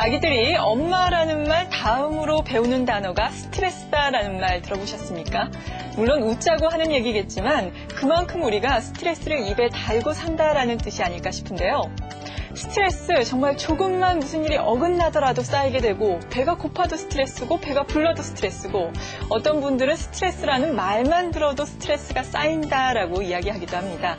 아기들이 엄마라는 말 다음으로 배우는 단어가 스트레스다라는 말 들어보셨습니까? 물론 웃자고 하는 얘기겠지만 그만큼 우리가 스트레스를 입에 달고 산다라는 뜻이 아닐까 싶은데요. 스트레스 정말 조금만 무슨 일이 어긋나더라도 쌓이게 되고 배가 고파도 스트레스고 배가 불러도 스트레스고 어떤 분들은 스트레스라는 말만 들어도 스트레스가 쌓인다라고 이야기하기도 합니다.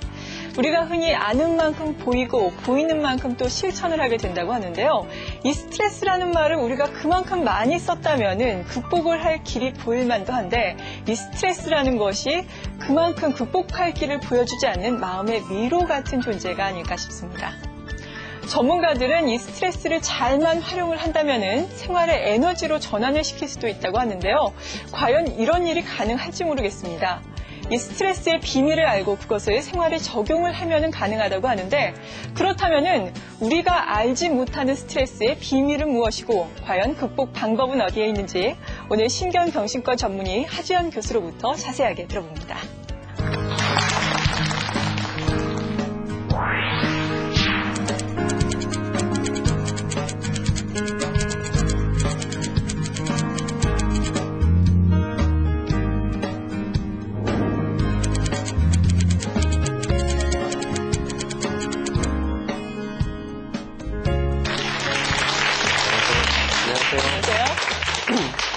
우리가 흔히 아는 만큼 보이고 보이는 만큼 또 실천을 하게 된다고 하는데요. 이 스트레스라는 말을 우리가 그만큼 많이 썼다면은 극복을 할 길이 보일 만도 한데 이 스트레스라는 것이 그만큼 극복할 길을 보여주지 않는 마음의 위로 같은 존재가 아닐까 싶습니다. 전문가들은 이 스트레스를 잘만 활용을 한다면은 생활의 에너지로 전환을 시킬 수도 있다고 하는데요. 과연 이런 일이 가능할지 모르겠습니다. 이 스트레스의 비밀을 알고 그것을 생활에 적용을 하면은 가능하다고 하는데 그렇다면은 우리가 알지 못하는 스트레스의 비밀은 무엇이고 과연 극복 방법은 어디에 있는지 오늘 신경정신과 전문의 하주연 교수로부터 자세하게 들어봅니다.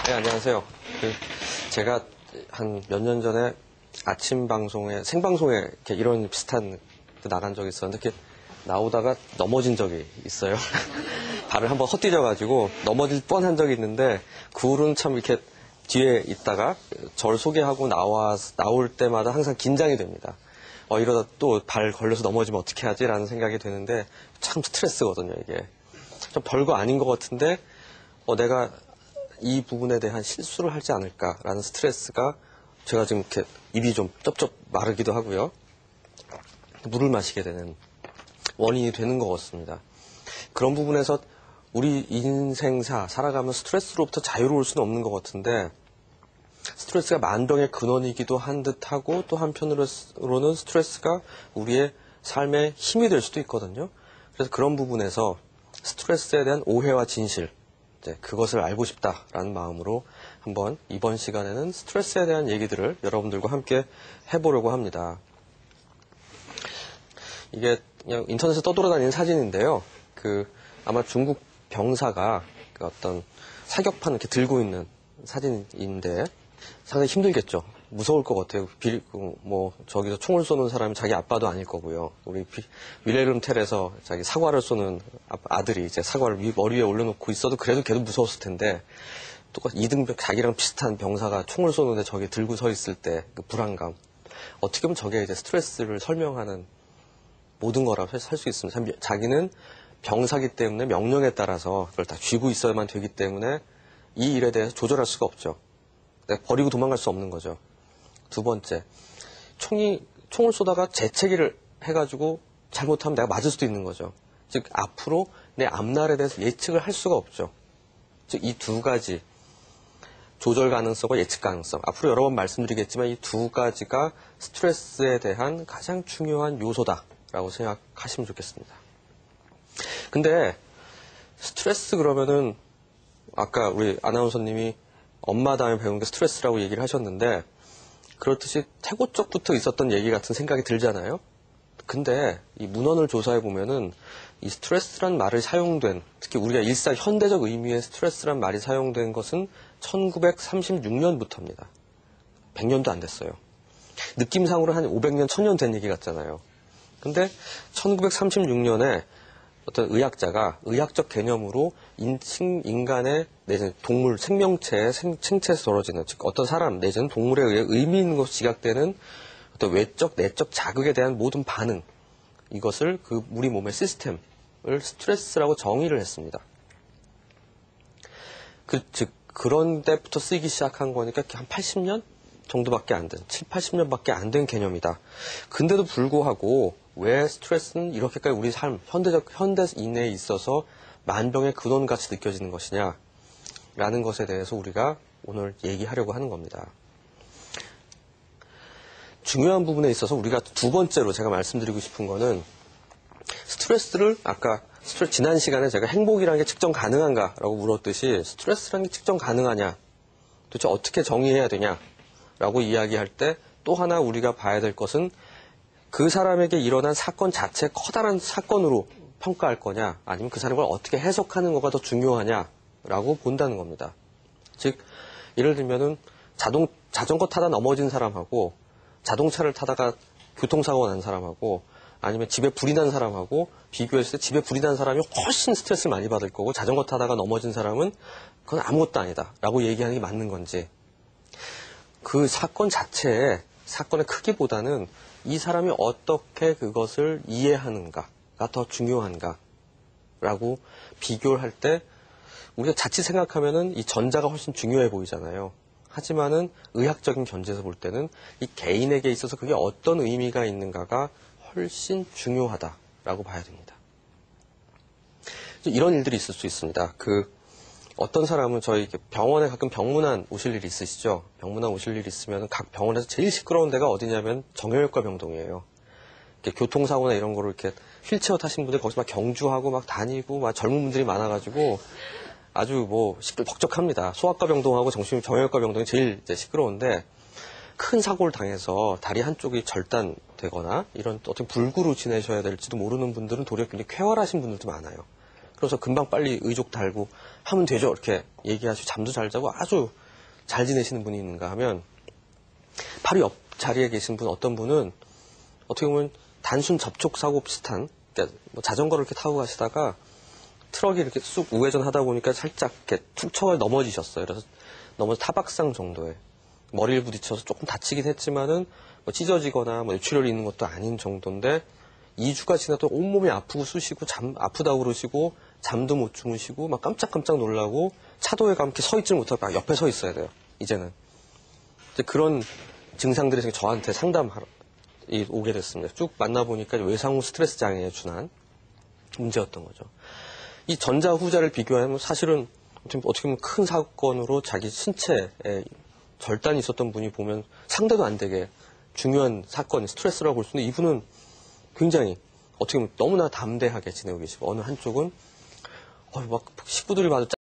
네, 안녕하세요. 제가 한 몇 년 전에 아침 방송에, 생방송에 이렇게 이런 비슷한 나간 적이 있었는데, 이렇게 나오다가 넘어진 적이 있어요. 발을 한번 헛디뎌가지고 넘어질 뻔한 적이 있는데, 그 후로는 참 이렇게 뒤에 있다가 저를 소개하고 나올 때마다 항상 긴장이 됩니다. 이러다 또 발 걸려서 넘어지면 어떻게 하지? 라는 생각이 드는데, 참 스트레스거든요, 이게. 좀 별거 아닌 것 같은데, 내가 이 부분에 대한 실수를 하지 않을까라는 스트레스가 제가 지금 이렇게 입이 좀 쩝쩝 마르기도 하고요. 물을 마시게 되는 원인이 되는 것 같습니다. 그런 부분에서 우리 인생사 살아가면 스트레스로부터 자유로울 수는 없는 것 같은데 스트레스가 만병의 근원이기도 한 듯하고 또 한편으로는 스트레스가 우리의 삶의 힘이 될 수도 있거든요. 그래서 그런 부분에서 스트레스에 대한 오해와 진실 그것을 알고 싶다라는 마음으로 한번 이번 시간에는 스트레스에 대한 얘기들을 여러분들과 함께 해보려고 합니다. 이게 그냥 인터넷에 떠돌아다니는 사진인데요. 아마 중국 병사가 어떤 사격판 이렇게 들고 있는 사진인데 상당히 힘들겠죠. 무서울 것 같아요. 저기서 총을 쏘는 사람이 자기 아빠도 아닐 거고요. 우리 윌헬름 텔에서 자기 사과를 쏘는 아들이 이제 사과를 머리 위에 올려놓고 있어도 그래도 걔도 무서웠을 텐데, 똑같이 이등병, 자기랑 비슷한 병사가 총을 쏘는데 저기 들고 서 있을 때 그 불안감. 어떻게 보면 저게 이제 스트레스를 설명하는 모든 거라고 할 수 있습니다. 자기는 병사기 때문에 명령에 따라서 그걸 다 쥐고 있어야만 되기 때문에 이 일에 대해서 조절할 수가 없죠. 버리고 도망갈 수 없는 거죠. 두 번째, 총을 쏘다가 재채기를 해가지고 잘못하면 내가 맞을 수도 있는 거죠. 즉, 앞으로 내 앞날에 대해서 예측을 할 수가 없죠. 즉, 이 두 가지, 조절 가능성과 예측 가능성. 앞으로 여러 번 말씀드리겠지만 이 두 가지가 스트레스에 대한 가장 중요한 요소다라고 생각하시면 좋겠습니다. 근데, 스트레스 그러면은, 아까 우리 아나운서님이 엄마 다음에 배운 게 스트레스라고 얘기를 하셨는데 그렇듯이 태고 쪽부터 있었던 얘기 같은 생각이 들잖아요. 근데 이 문헌을 조사해 보면은 이 스트레스란 말을 사용된, 특히 우리가 일상 현대적 의미의 스트레스란 말이 사용된 것은 1936년부터입니다. 100년도 안 됐어요. 느낌상으로 한 500년, 1000년 된 얘기 같잖아요. 근데 1936년에 어떤 의학자가 의학적 개념으로 인간의 내지는 동물 생명체의 생체에서 벌어지는, 즉 어떤 사람 내지는 동물에 의해 의미 있는 것으로 지각되는 어떤 외적, 내적 자극에 대한 모든 반응, 이것을 우리 몸의 시스템을 스트레스라고 정의를 했습니다. 즉 그런 때부터 쓰이기 시작한 거니까 한 80년 정도밖에 안 된, 7, 80년밖에 안 된 개념이다. 근데도 불구하고 왜 스트레스는 이렇게까지 우리 삶, 현대인에 있어서 만병의 근원같이 느껴지는 것이냐라는 것에 대해서 우리가 오늘 얘기하려고 하는 겁니다. 중요한 부분에 있어서 우리가 두 번째로 제가 말씀드리고 싶은 거는 스트레스를 아까 지난 시간에 제가 행복이라는 게 측정 가능한가라고 물었듯이 스트레스라는 게 측정 가능하냐, 도대체 어떻게 정의해야 되냐라고 이야기할 때 또 하나 우리가 봐야 될 것은 그 사람에게 일어난 사건 자체 커다란 사건으로 평가할 거냐, 아니면 그 사람을 어떻게 해석하는 거가 더 중요하냐라고 본다는 겁니다. 즉, 예를 들면은 자전거 타다 넘어진 사람하고 자동차를 타다가 교통사고가 난 사람하고 아니면 집에 불이 난 사람하고 비교했을 때 집에 불이 난 사람이 훨씬 스트레스를 많이 받을 거고 자전거 타다가 넘어진 사람은 그건 아무것도 아니다 라고 얘기하는 게 맞는 건지, 그 사건 자체의 사건의 크기보다는 이 사람이 어떻게 그것을 이해하는가가 더 중요한가 라고 비교를 할 때 우리가 자칫 생각하면은 이 전자가 훨씬 중요해 보이잖아요. 하지만은 의학적인 견지에서 볼 때는 이 개인에게 있어서 그게 어떤 의미가 있는가가 훨씬 중요하다라고 봐야 됩니다. 이런 일들이 있을 수 있습니다. 어떤 사람은 저희 병원에 가끔 병문안 오실 일이 있으시죠? 병문안 오실 일이 있으면 각 병원에서 제일 시끄러운 데가 어디냐면 정형외과 병동이에요. 교통사고나 이런 거를 이렇게 휠체어 타신 분들 거기서 막 경주하고 막 다니고 막 젊은 분들이 많아가지고 아주 시끌벅적합니다. 소아과 병동하고 정형외과 병동이 제일 이제 시끄러운데, 큰 사고를 당해서 다리 한쪽이 절단되거나 이런 어떻게 불구로 지내셔야 될지도 모르는 분들은 도리어 굉장히 쾌활하신 분들도 많아요. 그래서 금방 빨리 의족 달고 하면 되죠. 이렇게 얘기하시고 잠도 잘 자고 아주 잘 지내시는 분이 있는가 하면, 바로 옆 자리에 계신 어떤 분은 어떻게 보면 단순 접촉사고 비슷한, 그러니까 자전거를 이렇게 타고 가시다가 트럭이 이렇게 쑥 우회전 하다 보니까 살짝 이렇게 툭 쳐서 넘어지셨어요. 그래서 넘어서 타박상 정도에 머리를 부딪혀서 조금 다치긴 했지만은 찢어지거나 뇌출혈이 있는 것도 아닌 정도인데, 2주가 지나도 온몸이 아프고 쑤시고 아프다고 그러시고 잠도 못 주무시고 막 깜짝깜짝 놀라고 차도에 가면 이렇게 서 있질 못하고 막 옆에 서 있어야 돼요. 이제는. 이제 그런 증상들이 저한테 상담하러 오게 됐습니다. 쭉 만나보니까 외상 후 스트레스 장애에 준한 문제였던 거죠. 이 전자 후자를 비교하면 사실은 어떻게 보면 큰 사건으로 자기 신체에 절단이 있었던 분이 보면 상대도 안 되게 중요한 사건, 스트레스라고 볼 수 있는데, 이분은 굉장히 어떻게 보면 너무나 담대하게 지내고 계시고, 어느 한쪽은 막 식구들이 봐도